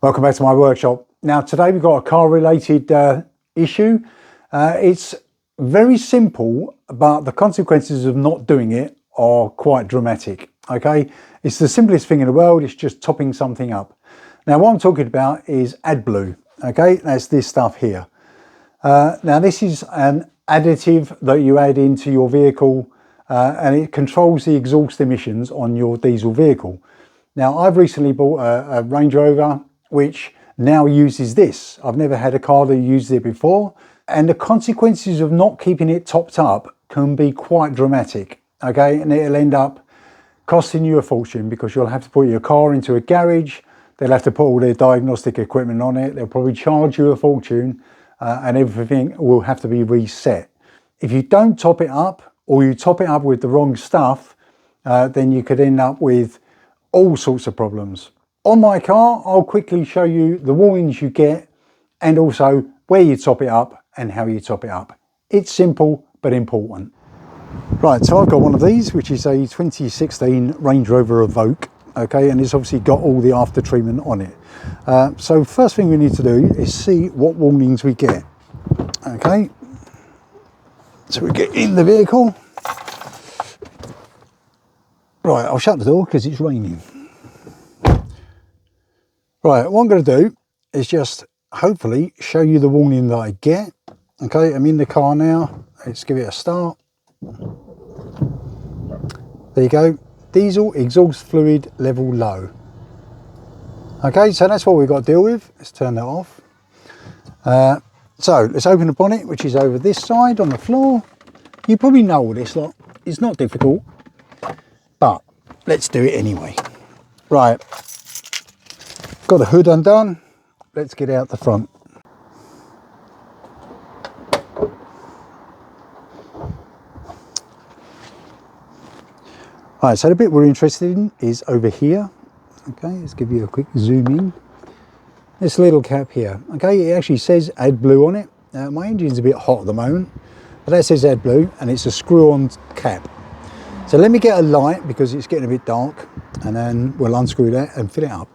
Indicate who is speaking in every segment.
Speaker 1: Welcome back to my workshop. Now today we've got a car related issue. It's very simple, but the consequences of not doing it are quite dramatic. Okay, it's the simplest thing in the world. It's just topping something up. Now what I'm talking about is Adblue. Okay, that's this stuff here. Now this is an additive that you add into your vehicle and it controls the exhaust emissions on your diesel vehicle. Now I've recently bought a Range Rover which now uses this. I've never had a car that used it before, and the consequences of not keeping it topped up can be quite dramatic. Okay, and it'll end up costing you a fortune because you'll have to put your car into a garage. They'll have to put all their diagnostic equipment on it. They'll probably charge you a fortune and everything will have to be reset. If you don't top it up, or you top it up with the wrong stuff, then you could end up with all sorts of problems. On my car, I'll quickly show you the warnings you get and also where you top it up and how you top it up. It's simple but important. Right, so I've got one of these, which is a 2016 Range Rover Evoque. Okay, and it's obviously got all the after treatment on it. So first thing we need to do is see what warnings we get. Okay, so we get in the vehicle. Right, I'll shut the door because it's raining. Right, what I'm going to do is just hopefully show you the warning that I get. Okay, I'm in the car now. Let's give it a start. There you go. Diesel exhaust fluid level low. Okay, so that's what we've got to deal with. Let's turn that off. So let's open the bonnet, which is over this side on the floor. You probably know all this lot. It's not difficult, but let's do it anyway. Right. Got the hood undone. Let's get out the front. Right, so the bit we're interested in is over here. Okay, let's give you a quick zoom in. This little cap here. Okay, it actually says Adblue on it. My engine's a bit hot at the moment, but that says Adblue and it's a screw-on cap. So let me get a light because it's getting a bit dark, and then we'll unscrew that and fill it up.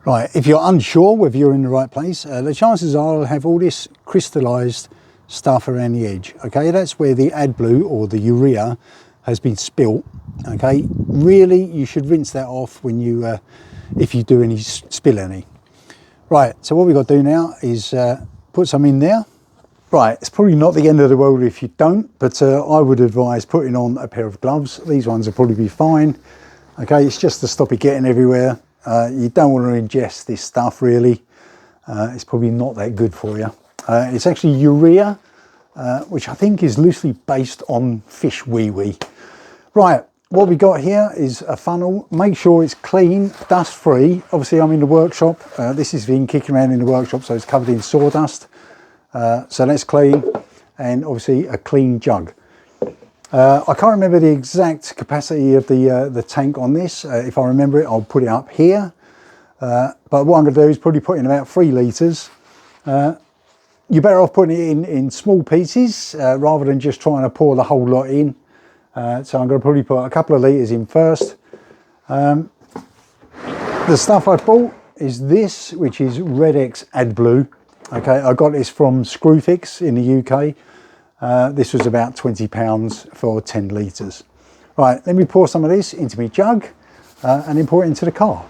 Speaker 1: Right, if you're unsure whether you're in the right place, the chances are I'll have all this crystallized stuff around the edge. Okay, that's where the Adblue or the urea has been spilt. Okay, really you should rinse that off when you if you do spill any. Right, so what we've got to do now is put some in there. Right, it's probably not the end of the world if you don't, but I would advise putting on a pair of gloves. These ones will probably be fine. Okay, it's just to stop it getting everywhere. You don't want to ingest this stuff really. It's probably not that good for you. It's actually urea, which I think is loosely based on fish wee-wee. Right, what we got here is a funnel. Make sure it's clean, dust free. Obviously I'm in the workshop. This has been kicking around in the workshop, so it's covered in sawdust. So that's clean, and obviously a clean jug. I can't remember the exact capacity of the tank on this. If I remember it, I'll put it up here. But what I'm going to do is probably put in about 3 litres. You're better off putting it in small pieces rather than just trying to pour the whole lot in. So I'm going to probably put a couple of litres in first. The stuff I bought is this, which is Red X Adblue. Okay, I got this from Screwfix in the UK. This was about £20 for 10 litres. Right, let me pour some of this into my jug and then pour it into the car.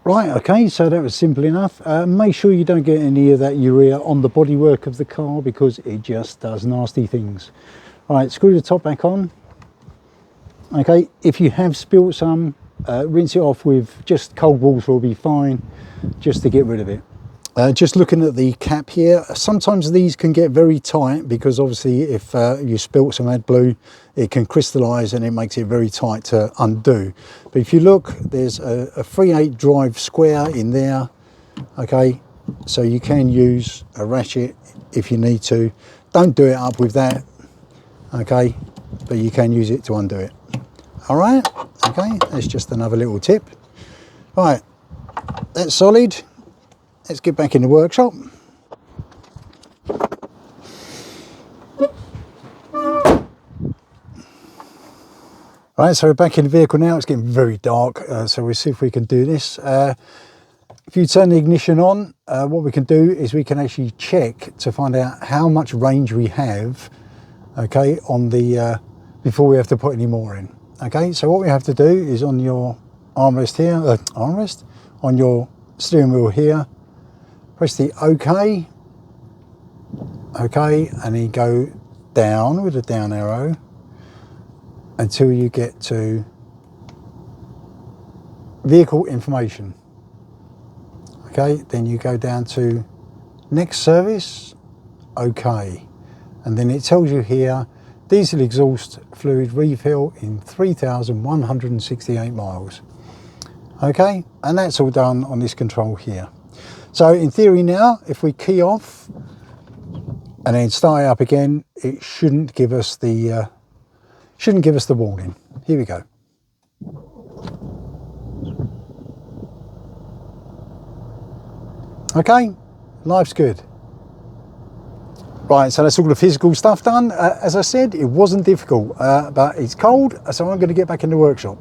Speaker 1: Right, okay, so that was simple enough. Make sure you don't get any of that urea on the bodywork of the car because it just does nasty things. All right, screw the top back on. Okay, if you have spilled some, rinse it off with just cold water will be fine, just to get rid of it. Just looking at the cap here, sometimes these can get very tight because obviously if you spilt some AdBlue, it can crystallize and it makes it very tight to undo. But if you look, there's a 3/8 drive square in there, okay? So you can use a ratchet if you need to. Don't do it up with that, okay? But you can use it to undo it. All right, okay, that's just another little tip. Right, that's solid. Let's get back in the workshop. Right, so we're back in the vehicle now. It's getting very dark, so we'll see if we can do this. If you turn the ignition on, what we can do is we can actually check to find out how much range we have, okay, on the, before we have to put any more in. Okay, so what we have to do is on your armrest here, on your steering wheel here, press the OK, and then go down with the down arrow until you get to vehicle information. Okay, then you go down to next service, OK, and then it tells you here diesel exhaust fluid refill in 3,168 miles. Okay, and that's all done on this control here. So in theory now, if we key off and then start it up again, it shouldn't give us the warning. Here we go. Okay, life's good. Right, so that's all the physical stuff done. As I said, it wasn't difficult, but it's cold, so I'm going to get back in the workshop.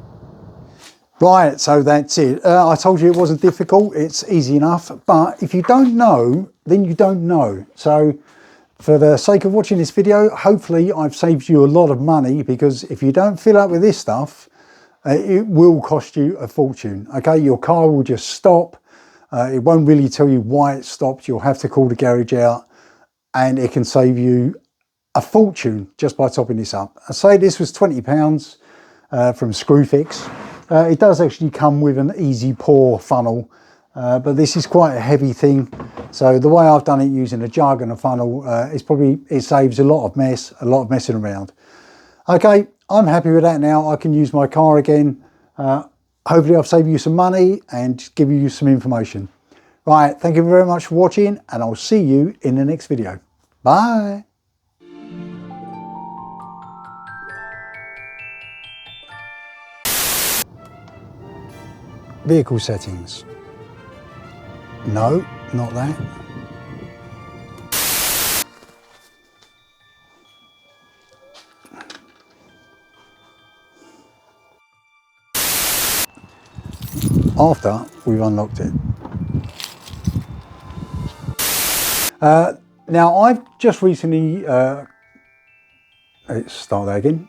Speaker 1: Right, so that's it. I told you it wasn't difficult, it's easy enough, but if you don't know, then you don't know. So for the sake of watching this video, hopefully I've saved you a lot of money, because if you don't fill up with this stuff, it will cost you a fortune. Okay, your car will just stop. It won't really tell you why it stopped. You'll have to call the garage out, and it can save you a fortune just by topping this up. I say this was £20 from Screwfix. It does actually come with an easy pour funnel, but this is quite a heavy thing. So the way I've done it using a jug and a funnel, it saves a lot of messing around. Okay, I'm happy with that now. I can use my car again. Hopefully I've saved you some money and give you some information. Right, thank you very much for watching, and I'll see you in the next video. Bye. Vehicle settings. No, not that. After we've unlocked it. Now I've just recently, let's start that again.